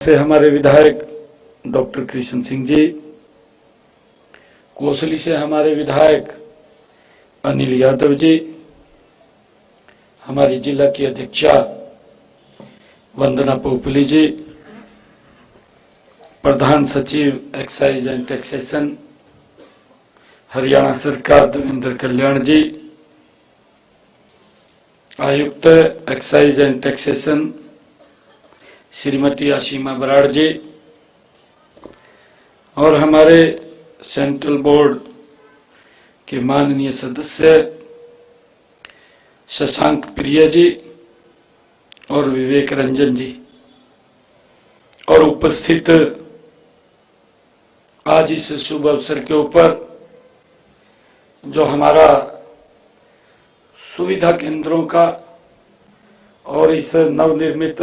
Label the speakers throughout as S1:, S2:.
S1: से हमारे विधायक डॉक्टर कृष्ण सिंह जी, कोसली से हमारे विधायक अनिल यादव जी, हमारी जिला की अध्यक्षा वंदना पोपली जी, प्रधान सचिव एक्साइज एंड टैक्सेशन हरियाणा सरकार देवेंद्र कल्याण जी, आयुक्त excise and taxation Shrimati Ashima Brar ji, और हमारे सेंट्रल बोर्ड के माननीय सदस्य शशांक प्रिय जी और विवेक रंजन जी, और उपस्थित आज इस शुभ अवसर के ऊपर जो हमारा सुविधा केंद्रों का और इस नवनिर्मित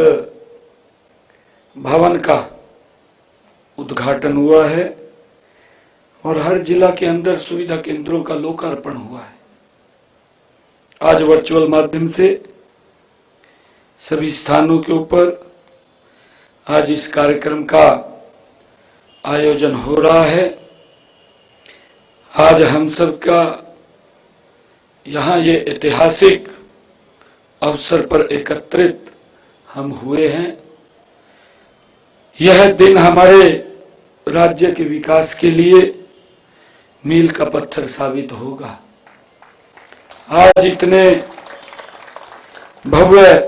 S1: भवन का उद्घाटन हुआ है और हर जिला के अंदर सुविधा केंद्रों का लोकार्पण हुआ है। आज वर्चुअल माध्यम से सभी स्थानों के ऊपर आज इस कार्यक्रम का आयोजन हो रहा है। आज हम सब का यहाँ ये ऐतिहासिक अवसर पर एकत्रित हम हुए हैं। यह दिन हमारे राज्य के विकास के लिए मील का पत्थर साबित होगा। आज इतने भव्य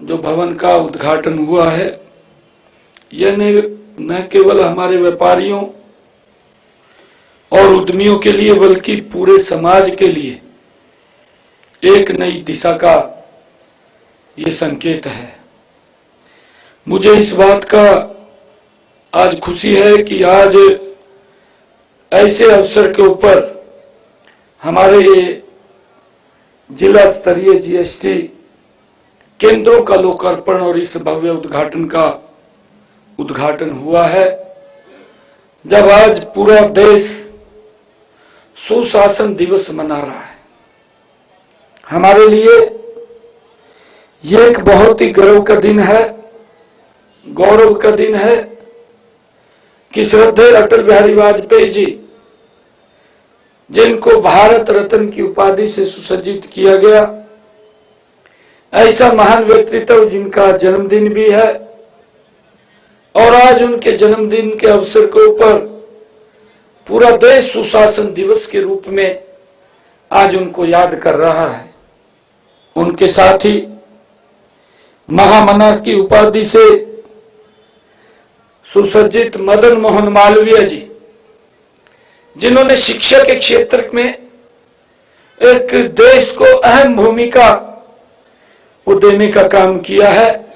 S1: जो भवन का उद्घाटन हुआ है, यह न केवल हमारे व्यापारियों और उद्यमियों के लिए बल्कि पूरे समाज के लिए एक नई दिशा का ये संकेत है। मुझे इस बात का आज खुशी है कि आज ऐसे अवसर के ऊपर हमारे ये जिला स्तरीय जीएसटी केंद्रों का लोकार्पण और इस भव्य उद्घाटन का उद्घाटन हुआ है। जब आज पूरा देश सुशासन दिवस मना रहा है, हमारे लिए ये एक बहुत ही गर्व का दिन है, गौरव का दिन है कि श्रद्धेय अटल बिहारी वाजपेयी जी, जिनको भारत रत्न की उपाधि से सुसज्जित किया गया, ऐसा महान व्यक्तित्व जिनका जन्मदिन भी है और आज उनके जन्मदिन के अवसर के ऊपर पूरा देश सुशासन दिवस के रूप में आज उनको याद कर रहा है। उनके साथ ही महामना की उपाधि से सुसज्जित मदन मोहन मालवीय जी, जिन्होंने शिक्षा के क्षेत्र में एक देश को अहम भूमिका देने का काम किया है,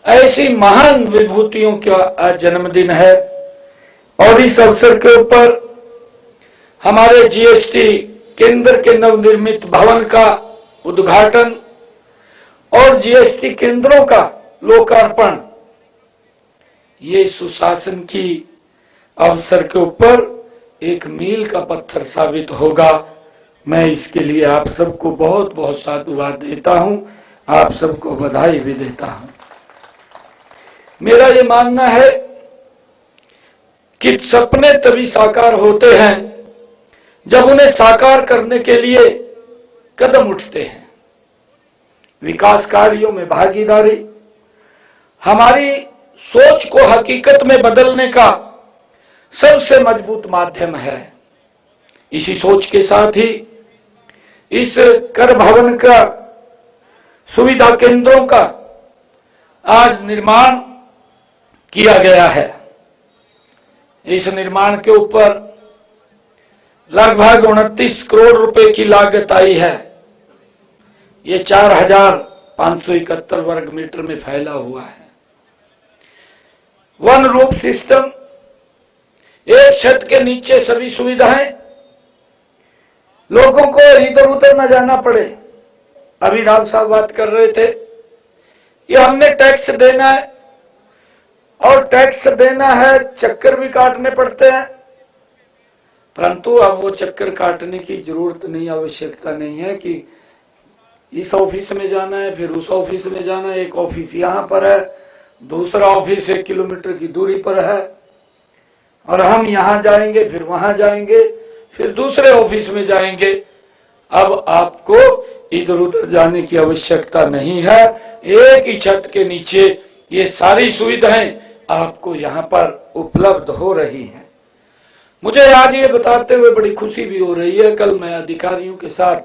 S1: ऐसी महान विभूतियों का आज जन्मदिन है। और इस अवसर के ऊपर हमारे जीएसटी केंद्र के नवनिर्मित भवन का उद्घाटन और जीएसटी केंद्रों का लोकार्पण, ये सुशासन की अवसर के ऊपर एक मील का पत्थर साबित होगा। मैं इसके लिए आप सबको बहुत बहुत साधुवाद देता हूं, आप सबको बधाई भी देता हूं। मेरा ये मानना है कि सपने तभी साकार होते हैं जब उन्हें साकार करने के लिए कदम उठते हैं। विकास कार्यों में भागीदारी हमारी सोच को हकीकत में बदलने का सबसे मजबूत माध्यम है। इसी सोच के साथ ही इस कर भवन का सुविधा केंद्रों का आज निर्माण किया गया है। इस निर्माण के ऊपर लगभग 29 करोड़ रुपए की लागत आई है। ये 4571 वर्ग मीटर में फैला हुआ है। वन रूफ सिस्टम, एक छत के नीचे सभी सुविधाएं, लोगों को इधर उधर न जाना पड़े। अभी राव साहब बात कर रहे थे कि हमने टैक्स देना है और टैक्स देना है, चक्कर भी काटने पड़ते हैं, परंतु अब वो चक्कर काटने की जरूरत नहीं, आवश्यकता नहीं है कि इस ऑफिस में जाना है फिर उस ऑफिस में जाना है। एक ऑफिस यहाँ पर है दूसरा ऑफिस 1 किलोमीटर की दूरी पर है, और हम यहां जाएंगे, फिर वहां जाएंगे, फिर दूसरे ऑफिस में जाएंगे। अब आपको इधर उधर जाने की आवश्यकता नहीं है। एक ही छत के नीचे ये सारी सुविधाएं आपको यहाँ पर उपलब्ध हो रही हैं। मुझे आज ये बताते हुए बड़ी खुशी भी हो रही है। कल मैं अधिकारियों के साथ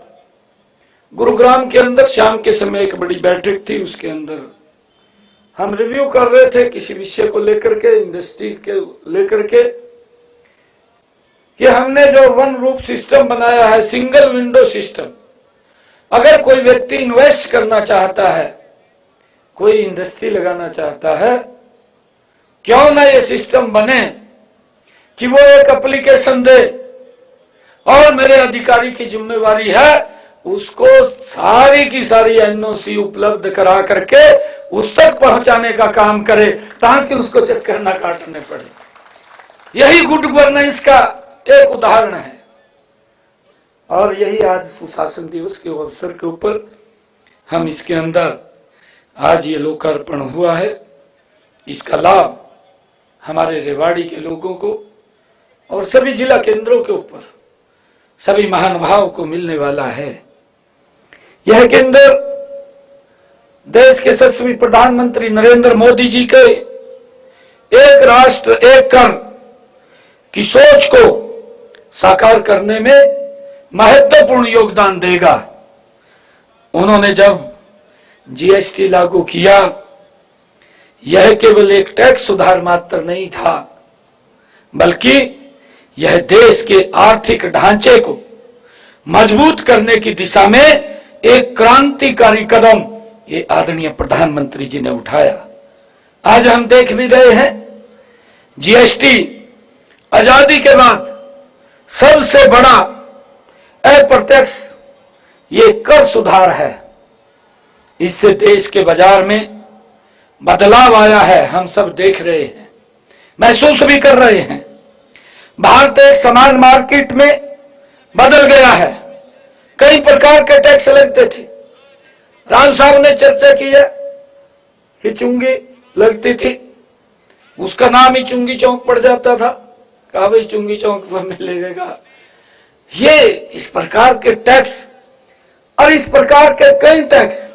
S1: गुरुग्राम के अंदर शाम के समय एक बड़ी बैठक थी, उसके अंदर हम रिव्यू कर रहे थे किसी विषय को लेकर के, इंडस्ट्री के लेकर के, कि हमने जो वन रूफ सिस्टम बनाया है, सिंगल विंडो सिस्टम, अगर कोई व्यक्ति इन्वेस्ट करना चाहता है, कोई इंडस्ट्री लगाना चाहता है, क्यों ना ये सिस्टम बने कि वो एक एप्लीकेशन दे, और मेरे अधिकारी की जिम्मेवारी है उसको सारी की सारी एनओसी उपलब्ध करा करके उस तक पहुंचाने का काम करे, ताकि उसको चक्कर न काटने पड़े। यही गुड गवर्नेंस का एक उदाहरण है। और यही आज सुशासन दिवस के अवसर के ऊपर हम इसके अंदर आज ये लोकार्पण हुआ है। इसका लाभ हमारे रेवाड़ी के लोगों को और सभी जिला केंद्रों के ऊपर सभी महानुभावों को मिलने वाला है। यह केंद्र देश के यशस्वी प्रधानमंत्री नरेंद्र मोदी जी के एक राष्ट्र एक कर की सोच को साकार करने में महत्वपूर्ण योगदान देगा। उन्होंने जब जीएसटी लागू किया, यह केवल एक टैक्स सुधार मात्र नहीं था, बल्कि यह देश के आर्थिक ढांचे को मजबूत करने की दिशा में एक क्रांतिकारी कदम ये आदरणीय प्रधानमंत्री जी ने उठाया। आज हम देख भी रहे हैं, जीएसटी आजादी के बाद सबसे बड़ा अप्रत्यक्ष ये कर सुधार है। इससे देश के बाजार में बदलाव आया है, हम सब देख रहे हैं, महसूस भी कर रहे हैं। भारत एक समान मार्केट में बदल गया है। कई प्रकार के टैक्स लगते थे। राम साहब ने चर्चा की है कि चुंगी लगती थी, उसका नाम ही चुंगी चौक पड़ जाता था। कहा भाई चुंगी चौक पर हमें लगेगा। ये इस प्रकार के टैक्स और इस प्रकार के कई टैक्स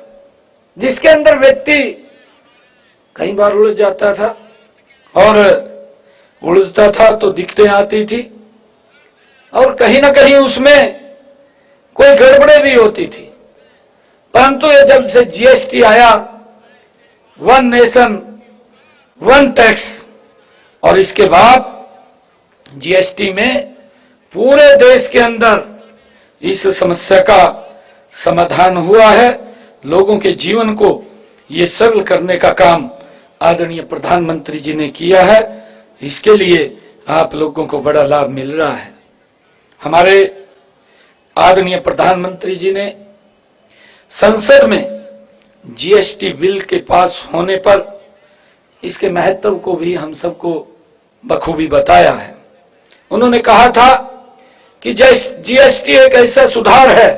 S1: जिसके अंदर व्यक्ति कई बार उलझ जाता था, और उलझता था तो दिक्कतें आती थी, और कहीं ना कहीं उसमें कोई गड़बड़े भी होती थी। परंतु ये जब से जीएसटी आया, वन नेशन वन टैक्स, और इसके बाद जीएसटी में पूरे देश के अंदर इस समस्या का समाधान हुआ है। लोगों के जीवन को ये सरल करने का काम आदरणीय प्रधानमंत्री जी ने किया है। इसके लिए आप लोगों को बड़ा लाभ मिल रहा है। हमारे आदरणीय प्रधानमंत्री जी ने संसद में जीएसटी बिल के पास होने पर इसके महत्व को भी हम सबको बखूबी बताया है। उन्होंने कहा था कि जीएसटी एक ऐसा सुधार है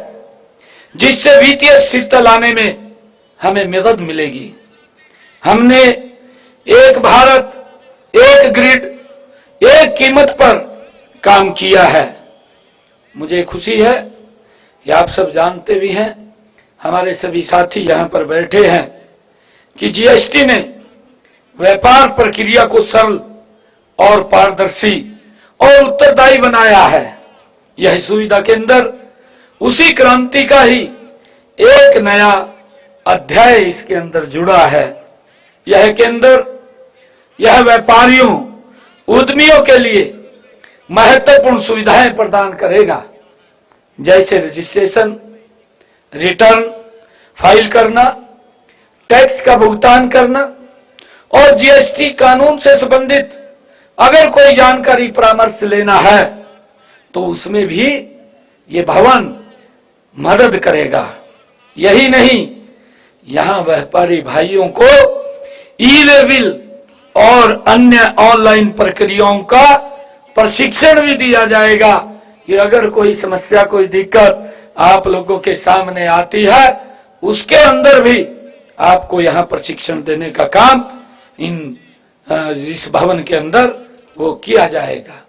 S1: जिससे वित्तीय स्थिरता लाने में हमें मदद मिलेगी। हमने एक भारत एक ग्रिड एक कीमत पर काम किया है। मुझे खुशी है कि आप सब जानते भी हैं, हमारे सभी साथी यहां पर बैठे हैं, कि जीएसटी ने व्यापार प्रक्रिया को सरल और पारदर्शी और उत्तरदायी बनाया है। यह सुविधा के अंदर उसी क्रांति का ही एक नया अध्याय इसके अंदर जुड़ा है। यह केंद्र यह व्यापारियों उद्यमियों के लिए महत्वपूर्ण सुविधाएं प्रदान करेगा, जैसे रजिस्ट्रेशन, रिटर्न फाइल करना, टैक्स का भुगतान करना, और जीएसटी कानून से संबंधित अगर कोई जानकारी परामर्श लेना है तो उसमें भी ये भवन मदद करेगा। यही नहीं, यहां व्यापारी भाइयों को ई-वे बिल और अन्य ऑनलाइन प्रक्रियाओं का प्रशिक्षण भी दिया जाएगा कि अगर कोई समस्या कोई दिक्कत आप लोगों के सामने आती है, उसके अंदर भी आपको यहां प्रशिक्षण देने का काम इस भवन के अंदर वो किया जाएगा।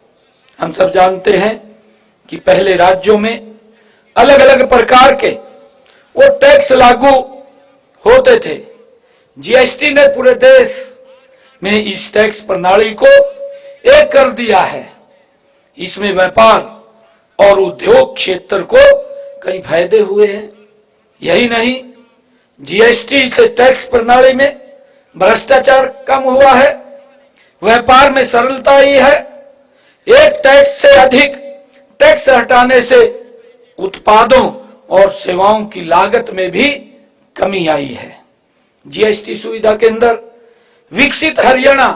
S1: हम सब जानते हैं कि पहले राज्यों में अलग अलग प्रकार के वो टैक्स लागू होते थे। जीएसटी ने पूरे देश में इस टैक्स प्रणाली को एक कर दिया है। इसमें व्यापार और उद्योग क्षेत्र को कई फायदे हुए हैं। यही नहीं, जीएसटी से टैक्स प्रणाली में भ्रष्टाचार कम हुआ है, व्यापार में सरलता आई है। एक टैक्स से अधिक टैक्स हटाने से उत्पादों और सेवाओं की लागत में भी कमी आई है। जीएसटी सुविधा के अंदर विकसित हरियाणा,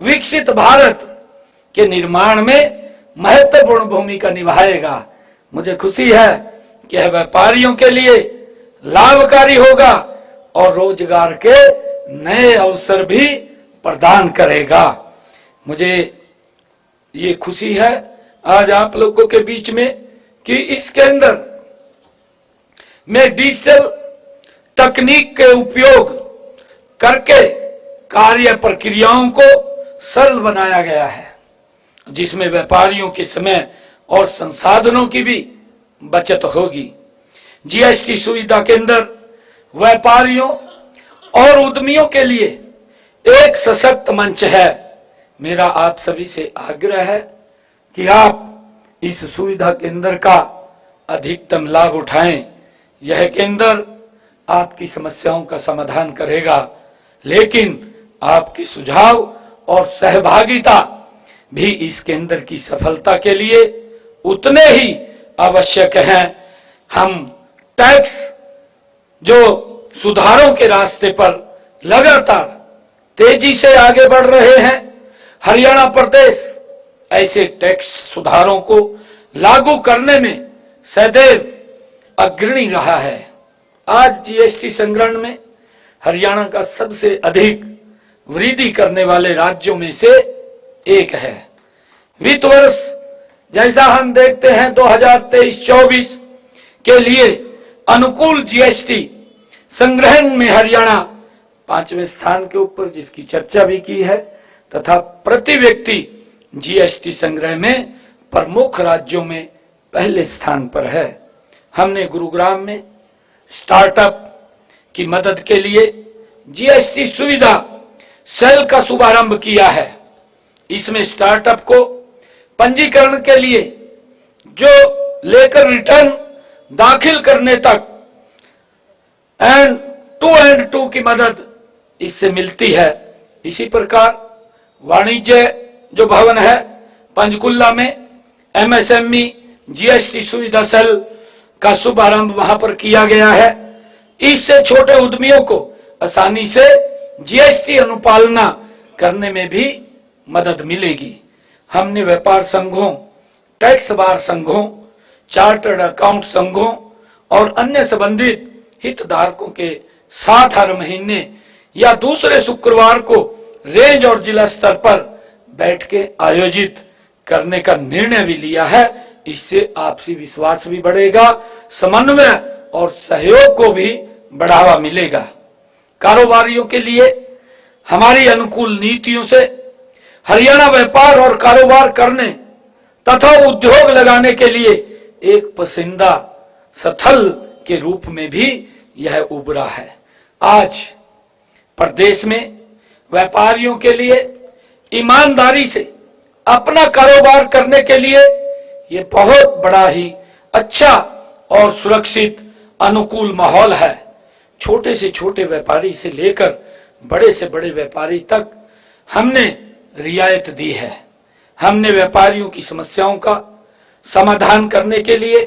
S1: विकसित भारत के निर्माण में महत्वपूर्ण भूमिका निभाएगा। मुझे खुशी है कि यह व्यापारियों के लिए लाभकारी होगा और रोजगार के नए अवसर भी प्रदान करेगा। मुझे ये खुशी है आज आप लोगों के बीच में कि इसके अंदर में डिजिटल तकनीक के उपयोग करके कार्य प्रक्रियाओं को सरल बनाया गया है, जिसमें व्यापारियों के समय और संसाधनों की भी बचत होगी। जीएसटी सुविधा के अंदर व्यापारियों और उद्यमियों के लिए एक सशक्त मंच है। मेरा आप सभी से आग्रह है कि आप इस सुविधा केंद्र का अधिकतम लाभ उठाएं। यह केंद्र आपकी समस्याओं का समाधान करेगा, लेकिन आपके सुझाव और सहभागिता भी इस केंद्र की सफलता के लिए उतने ही आवश्यक हैं। हम टैक्स जो सुधारों के रास्ते पर लगातार तेजी से आगे बढ़ रहे हैं। हरियाणा प्रदेश ऐसे टैक्स सुधारों को लागू करने में सदैव अग्रणी रहा है। आज जीएसटी संग्रहण में हरियाणा का सबसे अधिक वृद्धि करने वाले राज्यों में से एक है। वित्त वर्ष जैसा हम देखते हैं 2023-24 के लिए अनुकूल जीएसटी संग्रहण में हरियाणा 5वें स्थान के ऊपर, जिसकी चर्चा भी की है, तथा प्रति व्यक्ति जीएसटी संग्रह में प्रमुख राज्यों में पहले स्थान पर है। हमने गुरुग्राम में स्टार्टअप की मदद के लिए जीएसटी सुविधा सेल का शुभारंभ किया है। इसमें स्टार्टअप को पंजीकरण के लिए जो लेकर रिटर्न दाखिल करने तक एंड टू की मदद इससे मिलती है। इसी प्रकार वाणिज्य जो भवन है पंचकुला में एमएसएमई जीएसटी सुविधा सेल का शुभारंभ वहां पर किया गया है। इससे छोटे उद्यमियों को आसानी से जीएसटी अनुपालना करने में भी मदद मिलेगी। हमने व्यापार संघों, टैक्स बार संघों, चार्टर्ड अकाउंट संघों और अन्य संबंधित हितधारकों के साथ हर महीने या दूसरे शुक्रवार को रेंज और जिला स्तर पर बैठ के आयोजित करने का निर्णय भी लिया है। इससे आपसी विश्वास भी बढ़ेगा, समन्वय और सहयोग को भी बढ़ावा मिलेगा। कारोबारियों के लिए हमारी अनुकूल नीतियों से हरियाणा व्यापार और कारोबार करने तथा उद्योग लगाने के लिए एक पसंदीदा स्थल के रूप में भी यह उभरा है। आज प्रदेश में व्यापारियों के लिए ईमानदारी से अपना कारोबार करने के लिए यह बहुत बड़ा ही अच्छा और सुरक्षित अनुकूल माहौल है। छोटे से छोटे व्यापारी से लेकर बड़े से बड़े व्यापारी तक हमने रियायत दी है। हमने व्यापारियों की समस्याओं का समाधान करने के लिए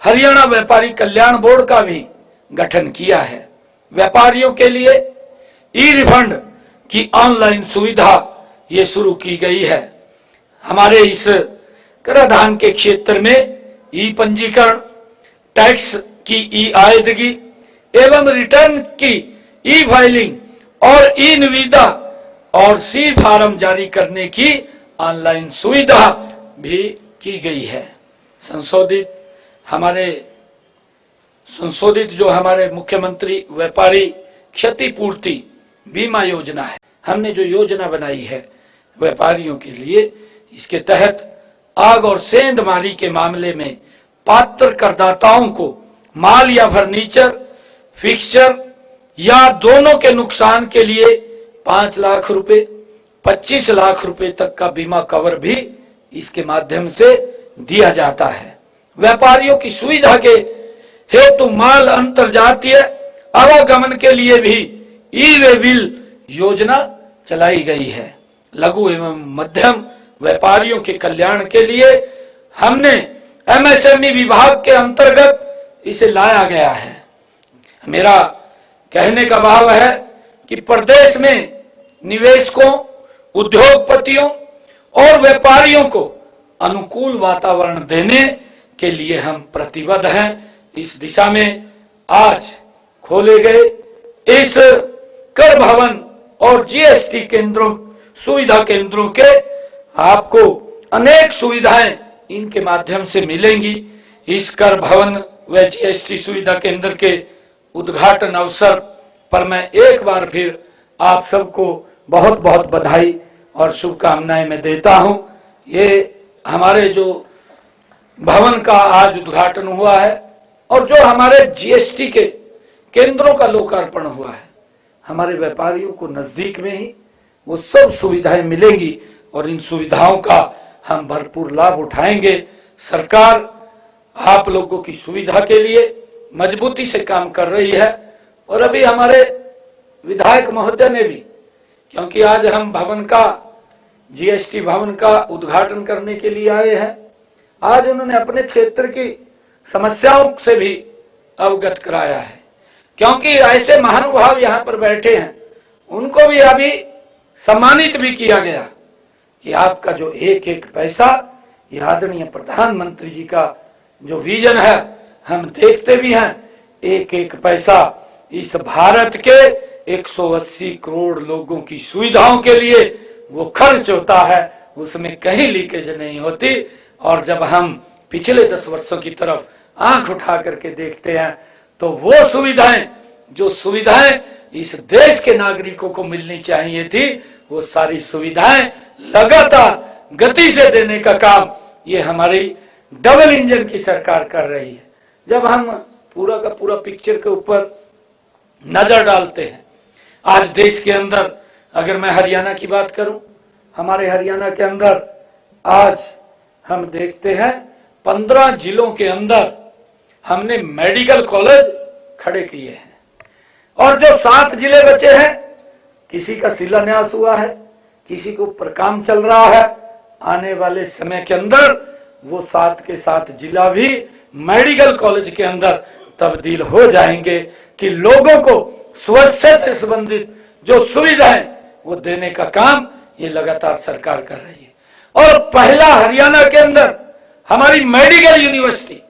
S1: हरियाणा व्यापारी कल्याण बोर्ड का भी गठन किया है। व्यापारियों के लिए ई रिफंड की ऑनलाइन सुविधा ये शुरू की गई है। हमारे इस कराधान के क्षेत्र में ई पंजीकरण, टैक्स की ई आयदगी एवं रिटर्न की ई फाइलिंग और ई निविदा और सी फार्म जारी करने की ऑनलाइन सुविधा भी की गई है। संशोधित जो हमारे मुख्यमंत्री व्यापारी क्षतिपूर्ति बीमा योजना है, हमने जो योजना बनाई है व्यापारियों के लिए, इसके तहत आग और सेंधमारी के मामले में पात्र करदाताओं को माल या फर्नीचर, फिक्सचर या दोनों के नुकसान के लिए 5 लाख रुपए, 25 लाख रुपए तक का बीमा कवर भी इसके माध्यम से दिया जाता है। व्यापारियों की सुविधा के हेतु माल अंतरजातीय आवागमन के लिए भी ई वे बिल योजना चलाई गई है। लघु एवं मध्यम व्यापारियों के कल्याण के लिए हमने एमएसएमई विभाग के अंतर्गत इसे लाया गया है। मेरा कहने का भाव है कि प्रदेश में निवेशकों, उद्योगपतियों और व्यापारियों को अनुकूल वातावरण देने के लिए हम प्रतिबद्ध हैं। इस दिशा में आज खोले गए इस कर भवन और जीएसटी केंद्रों, सुविधा केंद्रों के आपको अनेक सुविधाएं इनके माध्यम से मिलेंगी। इस कर भवन व जीएसटी सुविधा केंद्र के उद्घाटन अवसर पर मैं एक बार फिर आप सबको बहुत बहुत बधाई और शुभकामनाएं मैं देता हूं। ये हमारे जो भवन का आज उद्घाटन हुआ है और जो हमारे जीएसटी के केंद्रों का लोकार्पण हुआ है, हमारे व्यापारियों को नजदीक में ही वो सब सुविधाएं मिलेंगी और इन सुविधाओं का हम भरपूर लाभ उठाएंगे। सरकार आप लोगों की सुविधा के लिए मजबूती से काम कर रही है और अभी हमारे विधायक महोदय ने भी, क्योंकि आज हम भवन का, जीएसटी भवन का उद्घाटन करने के लिए आए हैं, आज उन्होंने अपने क्षेत्र की समस्याओं से भी अवगत कराया है। क्योंकि ऐसे महानुभाव यहाँ पर बैठे हैं, उनको भी अभी सम्मानित भी किया गया कि आपका जो एक एक पैसा, ये आदरणीय प्रधानमंत्री जी का जो विजन है, हम देखते भी हैं, एक एक पैसा इस भारत के 180 करोड़ लोगों की सुविधाओं के लिए वो खर्च होता है, उसमें कहीं लीकेज नहीं होती। और जब हम पिछले 10 वर्षों की तरफ आंख उठा करके देखते हैं तो वो सुविधाएं, जो सुविधाएं इस देश के नागरिकों को मिलनी चाहिए थी, वो सारी सुविधाएं लगातार गति से देने का काम ये हमारी डबल इंजन की सरकार कर रही है। जब हम पूरा का पूरा पिक्चर के ऊपर नजर डालते हैं, आज देश के अंदर, अगर मैं हरियाणा की बात करूं, हमारे हरियाणा के अंदर आज हम देखते हैं 15 जिलों के अंदर हमने मेडिकल कॉलेज खड़े किए हैं और जो 7 जिले बचे हैं, किसी का शिलान्यास हुआ है, किसी के ऊपर काम चल रहा है। आने वाले समय के अंदर वो 7 के 7 जिला भी मेडिकल कॉलेज के अंदर तब्दील हो जाएंगे कि लोगों को स्वास्थ्य से संबंधित जो सुविधाएं वो देने का काम ये लगातार सरकार कर रही है। और पहला हरियाणा के अंदर हमारी मेडिकल यूनिवर्सिटी,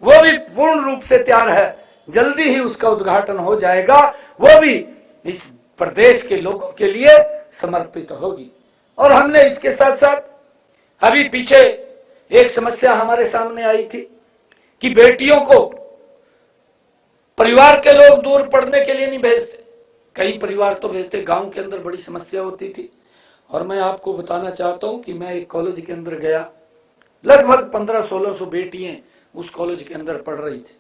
S1: वो भी पूर्ण रूप से तैयार है, जल्दी ही उसका उद्घाटन हो जाएगा, वो भी इस प्रदेश के लोगों के लिए समर्पित होगी। और हमने इसके साथ साथ अभी पीछे एक समस्या हमारे सामने आई थी कि बेटियों को परिवार के लोग दूर पढ़ने के लिए नहीं भेजते, कई परिवार तो भेजते, गांव के अंदर बड़ी समस्या होती थी। और मैं आपको बताना चाहता हूं कि मैं एक कॉलेज के अंदर गया, लगभग 1500-1600 बेटियां उस कॉलेज के अंदर पढ़ रही थी।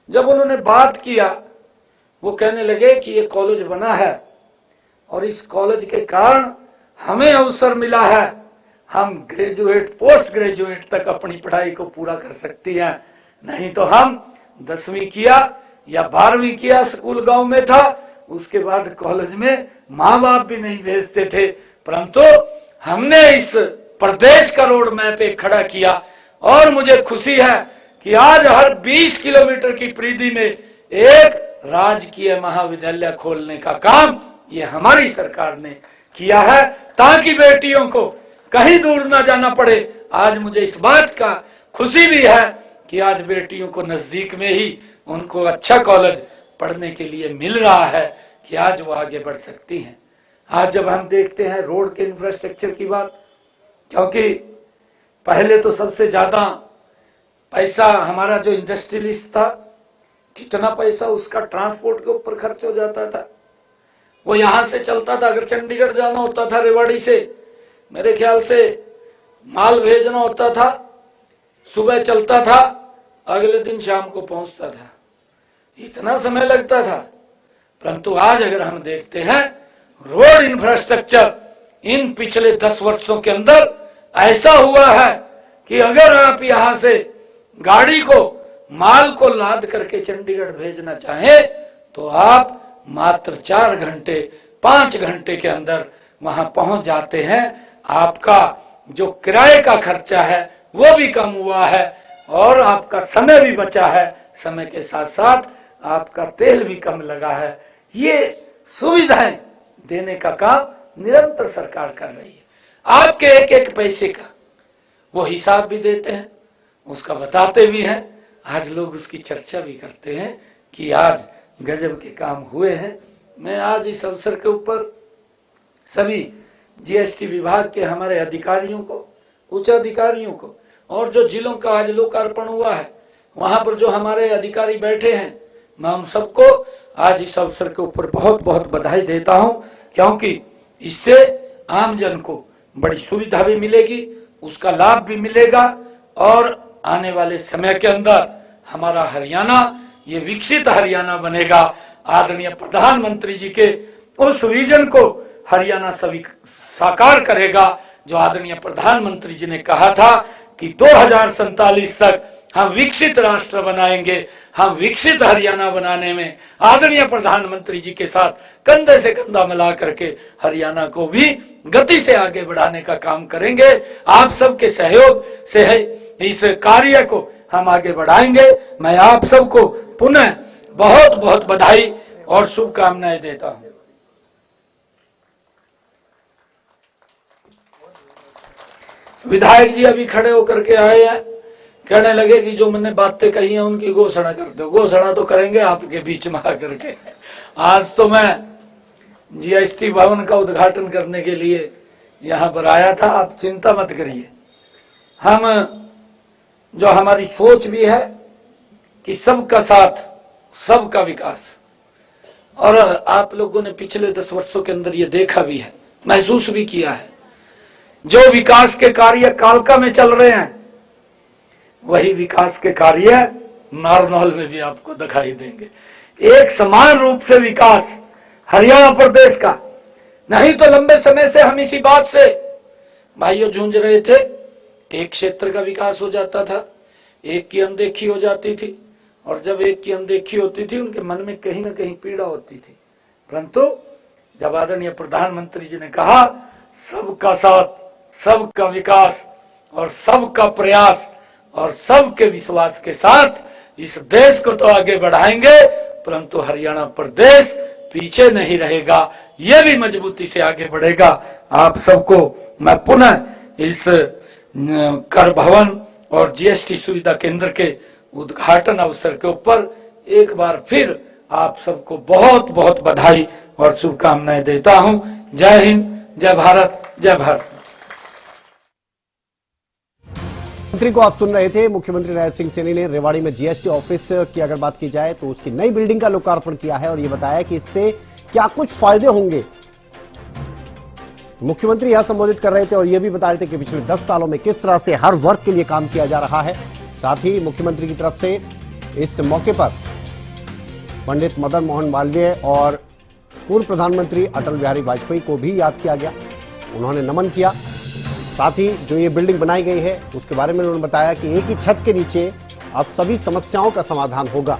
S1: जब उन्होंने बात किया, वो कहने लगे कि ये कॉलेज बना है और इस कॉलेज के कारण हमें अवसर मिला है, हम ग्रेजुएट, पोस्ट ग्रेजुएट तक अपनी पढ़ाई को पूरा कर सकती हैं, नहीं तो हम 10वीं किया या 12वीं किया, स्कूल गांव में था, उसके बाद कॉलेज में माँ बाप भी नहीं भेजते थे। परंतु हमने इस प्रदेश का रोड मैप पे खड़ा किया और मुझे खुशी है कि आज हर 20 किलोमीटर की परिधि में एक राजकीय महाविद्यालय खोलने का काम ये हमारी सरकार ने किया है, ताकि बेटियों को कहीं दूर ना जाना पड़े। आज मुझे इस बात का खुशी भी है कि आज बेटियों को नजदीक में ही उनको अच्छा कॉलेज पढ़ने के लिए मिल रहा है कि आज वो आगे बढ़ सकती हैं। आज जब हम देखते हैं रोड के इंफ्रास्ट्रक्चर की बात, क्योंकि पहले तो सबसे ज्यादा पैसा हमारा जो इंडस्ट्रियलिस्ट था, कितना पैसा उसका ट्रांसपोर्ट के ऊपर खर्च हो जाता था। वो यहां से चलता था, अगर चंडीगढ़ जाना होता था रेवाड़ी से, मेरे ख्याल से माल भेजना होता था, सुबह चलता था, अगले दिन शाम को पहुंचता था, इतना समय लगता था। परंतु आज अगर हम देखते हैं रोड इंफ्रास्ट्रक्चर इन पिछले 10 वर्षों के अंदर ऐसा हुआ है कि अगर आप यहां से गाड़ी को, माल को लाद करके चंडीगढ़ भेजना चाहें तो आप मात्र 4 घंटे 5 घंटे के अंदर वहां पहुंच जाते हैं। आपका जो किराए का खर्चा है वो भी कम हुआ है और आपका समय भी बचा है, समय के साथ साथ आपका तेल भी कम लगा है। ये सुविधाएं देने का काम निरंतर सरकार कर रही है। आपके एक एक पैसे का वो हिसाब भी देते हैं, उसका बताते भी हैं। आज लोग उसकी चर्चा भी करते हैं कि आज गजब के काम हुए हैं। मैं आज इस अवसर के ऊपर सभी जीएसटी विभाग के हमारे अधिकारियों को, उच्च अधिकारियों को, और जो जिलों का आज लोकार्पण हुआ है वहां पर जो हमारे अधिकारी बैठे हैं, मैं उन सबको आज इस अवसर के ऊपर बहुत बहुत बधाई देता हूं, क्योंकि इससे आम जन को बड़ी सुविधा भी मिलेगी, उसका लाभ भी मिलेगा और आने वाले समय के अंदर हमारा हरियाणा ये विकसित हरियाणा बनेगा। आदरणीय प्रधानमंत्री जी के उस विजन को हरियाणा सभी साकार करेगा जो आदरणीय प्रधानमंत्री जी ने कहा था कि 2047 तक हम विकसित राष्ट्र बनाएंगे। हम विकसित हरियाणा बनाने में आदरणीय प्रधानमंत्री जी के साथ कंधे से कंधा मिला करके हरियाणा को भी गति से आगे बढ़ाने का काम करेंगे। आप सबके सहयोग से है इस कार्य को हम आगे बढ़ाएंगे। मैं आप सबको पुनः बहुत बहुत बधाई और शुभकामनाएं देता हूं। विधायक जी अभी खड़े होकर के आए हैं, कहने लगे कि जो मैंने बातें कही हैं उनकी घोषणा कर दो। घोषणा तो करेंगे आपके बीच में आकर के। आज तो मैं जीएसटी भवन का उद्घाटन करने के लिए यहाँ पर आया था। आप चिंता मत करिए, हम जो हमारी सोच भी है कि सबका साथ सबका विकास, और आप लोगों ने पिछले 10 वर्षों के अंदर ये देखा भी है, महसूस भी किया है, जो विकास के कार्य कालका में चल रहे हैं वही विकास के कार्य नारनौल में भी आपको दिखाई देंगे। एक समान रूप से विकास हरियाणा प्रदेश का, नहीं तो लंबे समय से हम इसी बात से भाइयों जूझ रहे थे। एक क्षेत्र का विकास हो जाता था, एक की अनदेखी हो जाती थी, और जब एक की अनदेखी होती थी उनके मन में कहीं ना कहीं पीड़ा होती थी। परंतु जब आदरणीय प्रधानमंत्री जी ने कहा सबका साथ सबका विकास और सबका प्रयास और सबके विश्वास के साथ इस देश को तो आगे बढ़ाएंगे, परंतु हरियाणा प्रदेश पीछे नहीं रहेगा, ये भी मजबूती से आगे बढ़ेगा। आप सबको मैं पुनः इस कर भवन और जीएसटी सुविधा केंद्र के उद्घाटन अवसर के ऊपर एक बार फिर आप सबको बहुत बहुत बधाई और शुभकामनाएं देता हूं। जय हिंद, जय भारत, जय भारत।
S2: मंत्री को आप सुन रहे थे। मुख्यमंत्री रायप सिंह सैनी ने रेवाड़ी में जीएसटी ऑफिस की अगर बात की जाए तो उसकी नई बिल्डिंग का लोकार्पण किया है और ये बताया कि इससे क्या कुछ फायदे होंगे। मुख्यमंत्री यह संबोधित कर रहे थे और यह भी बता रहे थे कि पिछले 10 सालों में किस तरह से हर वर्ग के लिए काम किया जा रहा है। साथ ही मुख्यमंत्री की तरफ से इस मौके पर पंडित मदन मोहन मालवीय और पूर्व प्रधानमंत्री अटल बिहारी वाजपेयी को भी याद किया गया, उन्होंने नमन किया। साथ ही जो ये बिल्डिंग बनाई गई है उसके बारे में उन्होंने बताया कि एक ही छत के नीचे अब सभी समस्याओं का समाधान होगा।